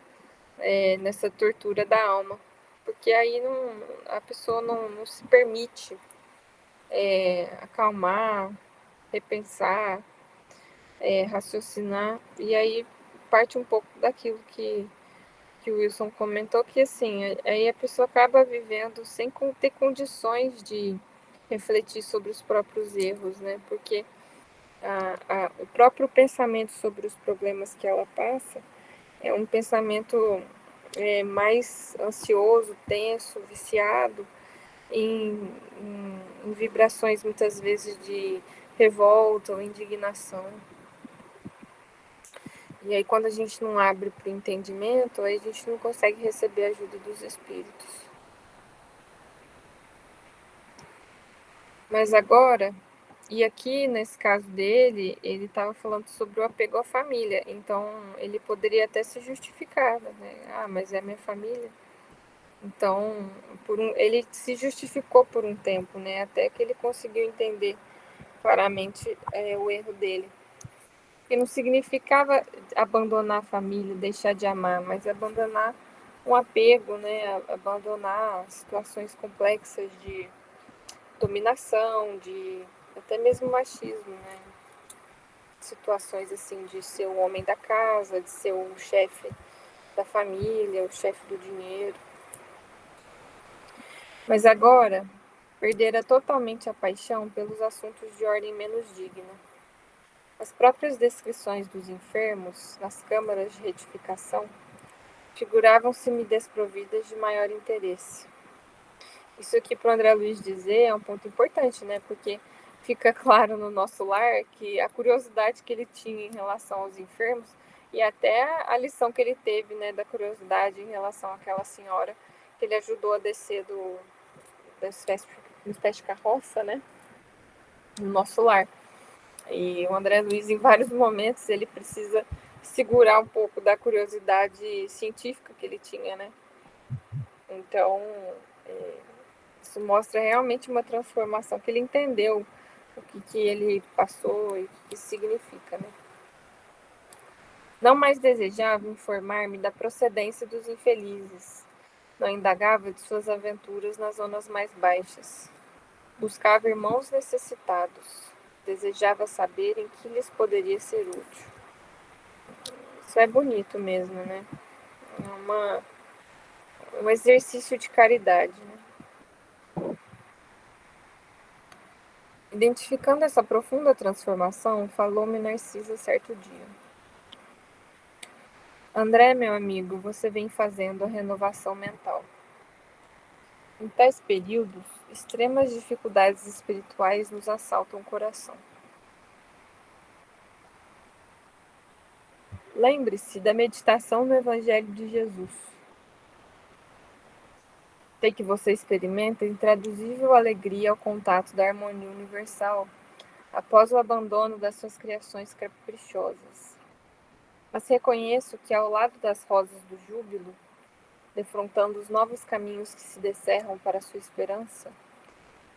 nessa tortura da alma, porque aí a pessoa não se permite acalmar, repensar, raciocinar, e aí parte um pouco daquilo que o Wilson comentou, que assim, aí a pessoa acaba vivendo sem ter condições de refletir sobre os próprios erros, né? Porque o próprio pensamento sobre os problemas que ela passa é um pensamento mais ansioso, tenso, viciado em vibrações muitas vezes de revolta ou indignação. E aí quando a gente não abre para o entendimento, aí a gente não consegue receber a ajuda dos espíritos. Mas agora, e aqui nesse caso dele, ele estava falando sobre o apego à família, então ele poderia até se justificar, né? Ah, mas é minha família. Então, ele se justificou por um tempo, né? Até que ele conseguiu entender claramente o erro dele. Que não significava abandonar a família, deixar de amar, mas abandonar um apego, né? Abandonar situações complexas de dominação, de até mesmo machismo, né? Situações assim de ser o homem da casa, de ser o chefe da família, o chefe do dinheiro. Mas agora, perdera totalmente a paixão pelos assuntos de ordem menos digna. As próprias descrições dos enfermos nas câmaras de retificação figuravam-se-me desprovidas de maior interesse. Isso aqui para o André Luiz dizer é um ponto importante, né? Porque fica claro no nosso lar que a curiosidade que ele tinha em relação aos enfermos e até a lição que ele teve, né, da curiosidade em relação àquela senhora que ele ajudou a descer da espécie de carroça, né, no nosso lar. E o André Luiz, em vários momentos, ele precisa segurar um pouco da curiosidade científica que ele tinha, né? Então, isso mostra realmente uma transformação, que ele entendeu o que ele passou e o que significa, né? Não mais desejava informar-me da procedência dos infelizes, não indagava de suas aventuras nas zonas mais baixas. Buscava irmãos necessitados. Desejava saber em que lhes poderia ser útil. Isso é bonito mesmo, né? É um exercício de caridade, né? Identificando essa profunda transformação, falou-me Narcisa certo dia. André, meu amigo, você vem fazendo a renovação mental. Em tais períodos, extremas dificuldades espirituais nos assaltam o coração. Lembre-se da meditação no Evangelho de Jesus. Sei que você experimenta intraduzível alegria ao contato da harmonia universal após o abandono das suas criações caprichosas. Mas reconheço que ao lado das rosas do júbilo, defrontando os novos caminhos que se descerram para a sua esperança,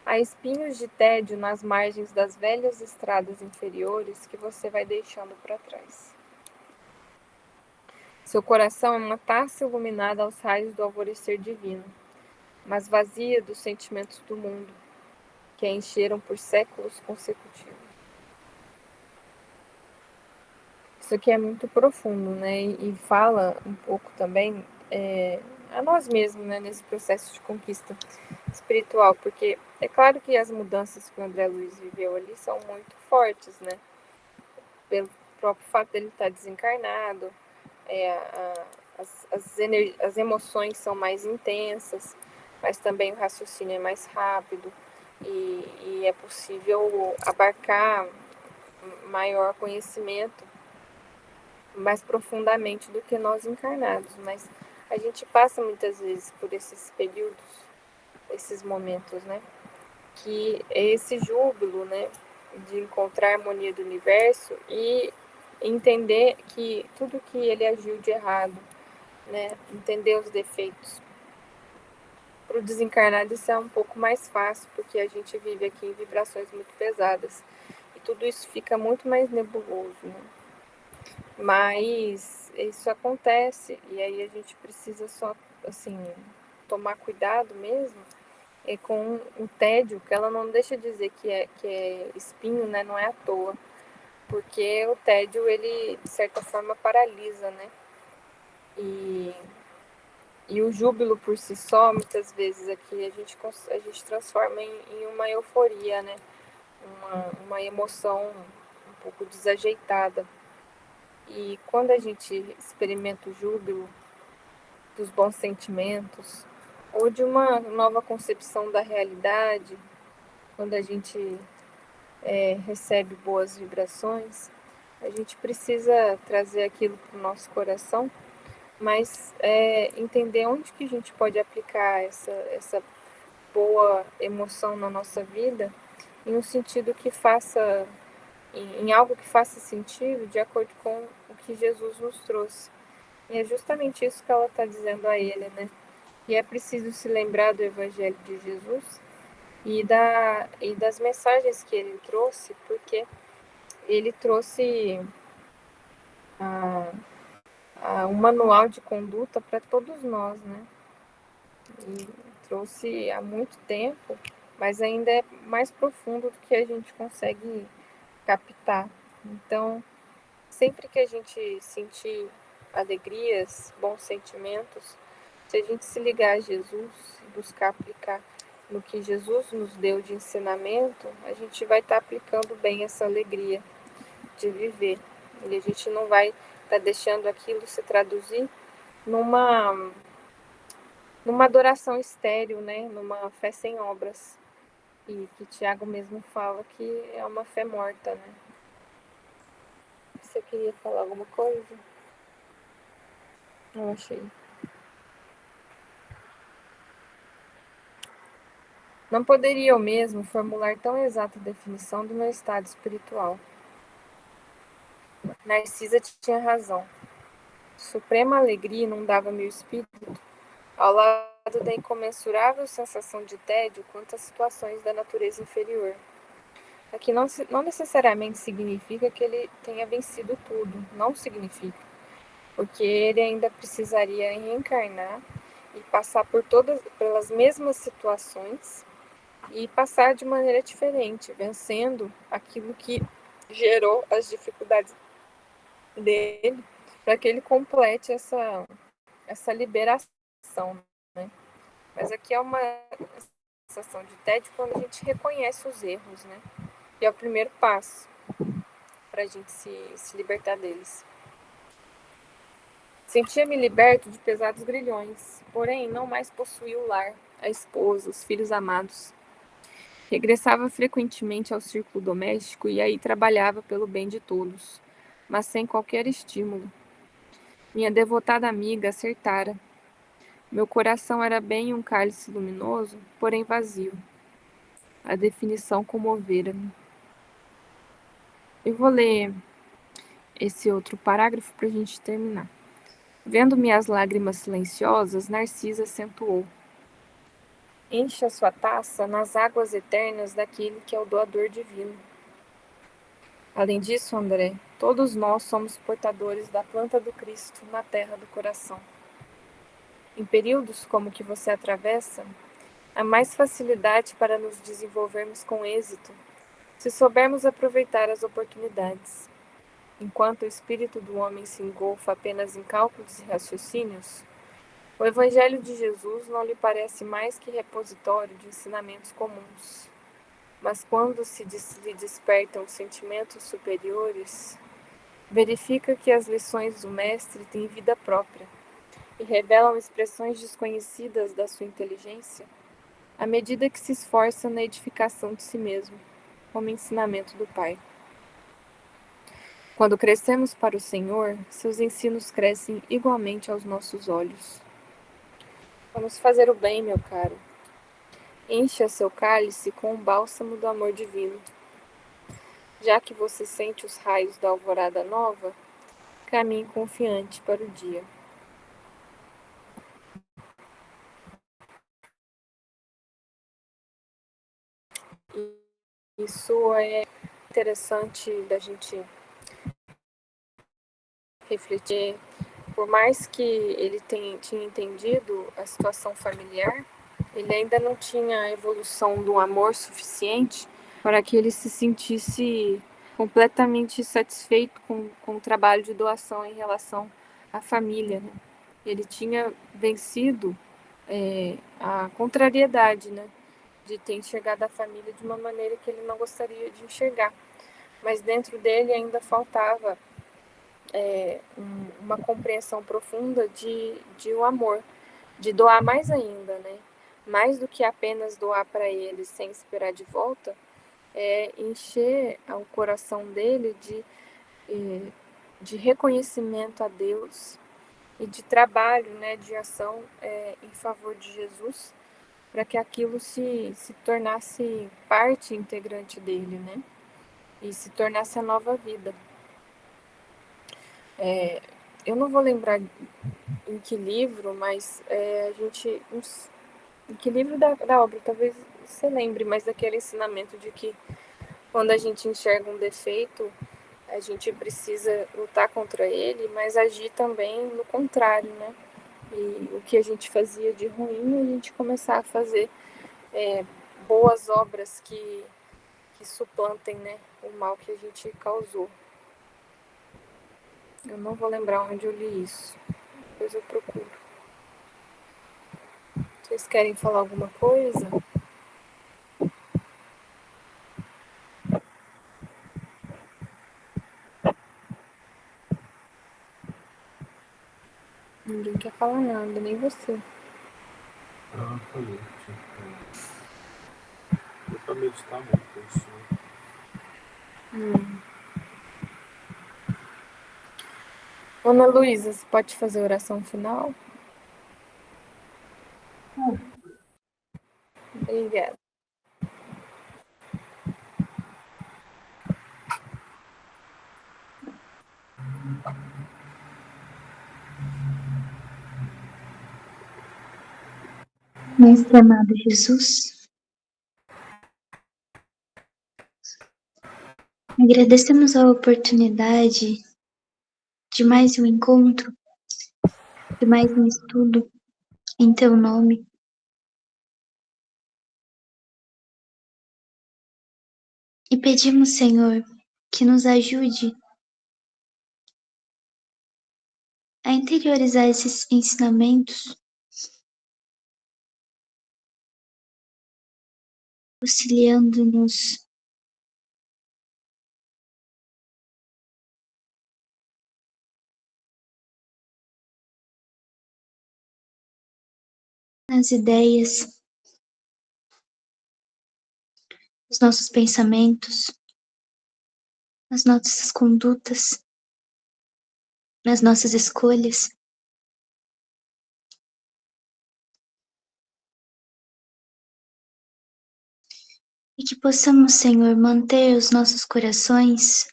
há espinhos de tédio nas margens das velhas estradas inferiores que você vai deixando para trás. Seu coração é uma taça iluminada aos raios do alvorecer divino, mas vazia dos sentimentos do mundo, que a encheram por séculos consecutivos. Isso aqui é muito profundo, né? E fala um pouco também a nós mesmos, né? Nesse processo de conquista espiritual, porque é claro que as mudanças que o André Luiz viveu ali são muito fortes, né? Pelo próprio fato dele estar desencarnado, as emoções são mais intensas, mas também o raciocínio é mais rápido e é possível abarcar maior conhecimento mais profundamente do que nós encarnados, mas a gente passa muitas vezes por esses períodos, esses momentos, né? Que é esse júbilo, né? De encontrar a harmonia do universo e entender que tudo que ele agiu de errado, né? Entender os defeitos. Para o desencarnado isso é um pouco mais fácil, porque a gente vive aqui em vibrações muito pesadas e tudo isso fica muito mais nebuloso, né? Mas isso acontece e aí a gente precisa só, assim, tomar cuidado mesmo com o tédio, que ela não deixa de dizer que é espinho, né? Não é à toa, porque o tédio, ele, de certa forma, paralisa, né? E o júbilo por si só, muitas vezes aqui, a gente transforma em uma euforia, né? Uma emoção um pouco desajeitada. E quando a gente experimenta o júbilo dos bons sentimentos, ou de uma nova concepção da realidade, quando a gente recebe boas vibrações, a gente precisa trazer aquilo para o nosso coração, mas entender onde que a gente pode aplicar essa boa emoção na nossa vida, em um sentido que faça, em algo que faça sentido de acordo com o que Jesus nos trouxe. E é justamente isso que ela está dizendo a ele, né? E é preciso se lembrar do Evangelho de Jesus e das mensagens que ele trouxe, porque ele trouxe um manual de conduta para todos nós, né? E trouxe há muito tempo, mas ainda é mais profundo do que a gente consegue captar. Então, sempre que a gente sentir alegrias, bons sentimentos, se a gente se ligar a Jesus e buscar aplicar no que Jesus nos deu de ensinamento, a gente vai estar aplicando bem essa alegria de viver. E a gente não vai estar deixando aquilo se traduzir numa adoração estéril, né? Numa fé sem obras. E que Tiago mesmo fala que é uma fé morta, né? Você queria falar alguma coisa? Não achei. Não poderia eu mesmo formular tão exata definição do meu estado espiritual. Narcisa tinha razão. Suprema alegria inundava meu espírito, ao lado da incomensurável sensação de tédio quanto às situações da natureza inferior. Aqui não necessariamente significa que ele tenha vencido tudo, não significa, porque ele ainda precisaria reencarnar e passar pelas mesmas situações e passar de maneira diferente, vencendo aquilo que gerou as dificuldades dele, para que ele complete essa liberação, né? Mas aqui é uma sensação de tédio quando a gente reconhece os erros, né? E é o primeiro passo para a gente se libertar deles. Sentia-me liberto de pesados grilhões, porém não mais possuía o lar, a esposa, os filhos amados. Regressava frequentemente ao círculo doméstico e aí trabalhava pelo bem de todos, mas sem qualquer estímulo. Minha devotada amiga acertara. Meu coração era bem um cálice luminoso, porém vazio. A definição comovera-me. Eu vou ler esse outro parágrafo para a gente terminar. Vendo minhas lágrimas silenciosas, Narcisa acentuou. Enche a sua taça nas águas eternas daquele que é o doador divino. Além disso, André, todos nós somos portadores da planta do Cristo na terra do coração. Em períodos como o que você atravessa, há mais facilidade para nos desenvolvermos com êxito, se soubermos aproveitar as oportunidades. Enquanto o espírito do homem se engolfa apenas em cálculos e raciocínios, o Evangelho de Jesus não lhe parece mais que repositório de ensinamentos comuns. Mas quando lhe despertam sentimentos superiores, verifica que as lições do Mestre têm vida própria e revelam expressões desconhecidas da sua inteligência à medida que se esforça na edificação de si mesmo, como ensinamento do Pai. Quando crescemos para o Senhor, seus ensinos crescem igualmente aos nossos olhos. Vamos fazer o bem, meu caro. Encha seu cálice com o bálsamo do amor divino. Já que você sente os raios da alvorada nova, caminhe confiante para o dia. Isso é interessante da gente refletir. Por mais que ele tinha entendido a situação familiar, ele ainda não tinha a evolução do amor suficiente para que ele se sentisse completamente satisfeito com o trabalho de doação em relação à família, né? Ele tinha vencido a contrariedade, né, de ter enxergado a família de uma maneira que ele não gostaria de enxergar. Mas dentro dele ainda faltava uma compreensão profunda de o amor, de doar mais ainda, né? Mais do que apenas doar para ele sem esperar de volta, encher o coração dele de reconhecimento a Deus e de trabalho, né, de ação em favor de Jesus, para que aquilo se tornasse parte integrante dele, né? E se tornasse a nova vida. Eu não vou lembrar em que livro, mas em que livro da obra, talvez você lembre, mas daquele ensinamento de que quando a gente enxerga um defeito, a gente precisa lutar contra ele, mas agir também no contrário, né? E o que a gente fazia de ruim, a gente começar a fazer boas obras que suplantem, né, o mal que a gente causou. Eu não vou lembrar onde eu li isso, depois eu procuro. Vocês querem falar alguma coisa? Ninguém quer falar nada, nem você. Falei. Eu para meditar muito isso. Ana Luísa, você pode fazer a oração final? Obrigada. Mestre amado Jesus, agradecemos a oportunidade de mais um encontro, de mais um estudo em Teu nome. E pedimos, Senhor, que nos ajude a interiorizar esses ensinamentos, auxiliando-nos nas ideias, nos nossos pensamentos, nas nossas condutas, nas nossas escolhas. E que possamos, Senhor, manter os nossos corações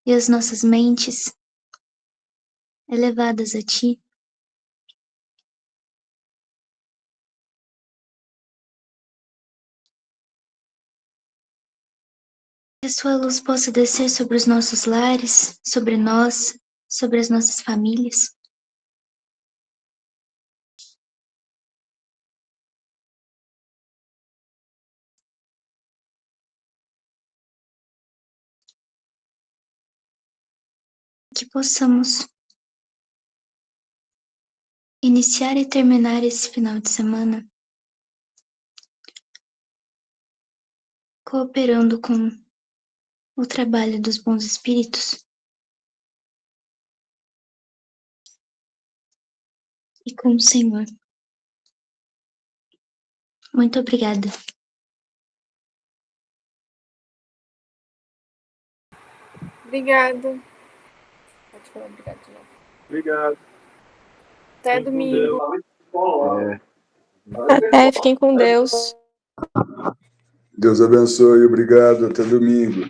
e as nossas mentes elevadas a Ti. Que a Sua luz possa descer sobre os nossos lares, sobre nós, sobre as nossas famílias. Que possamos iniciar e terminar esse final de semana cooperando com o trabalho dos bons espíritos e com o Senhor. Muito obrigada. Obrigada. Pode falar obrigada de novo. Obrigado. Até Fiquem com domingo. Deus. Até, fiquem com Deus. Deus abençoe, obrigado, até domingo.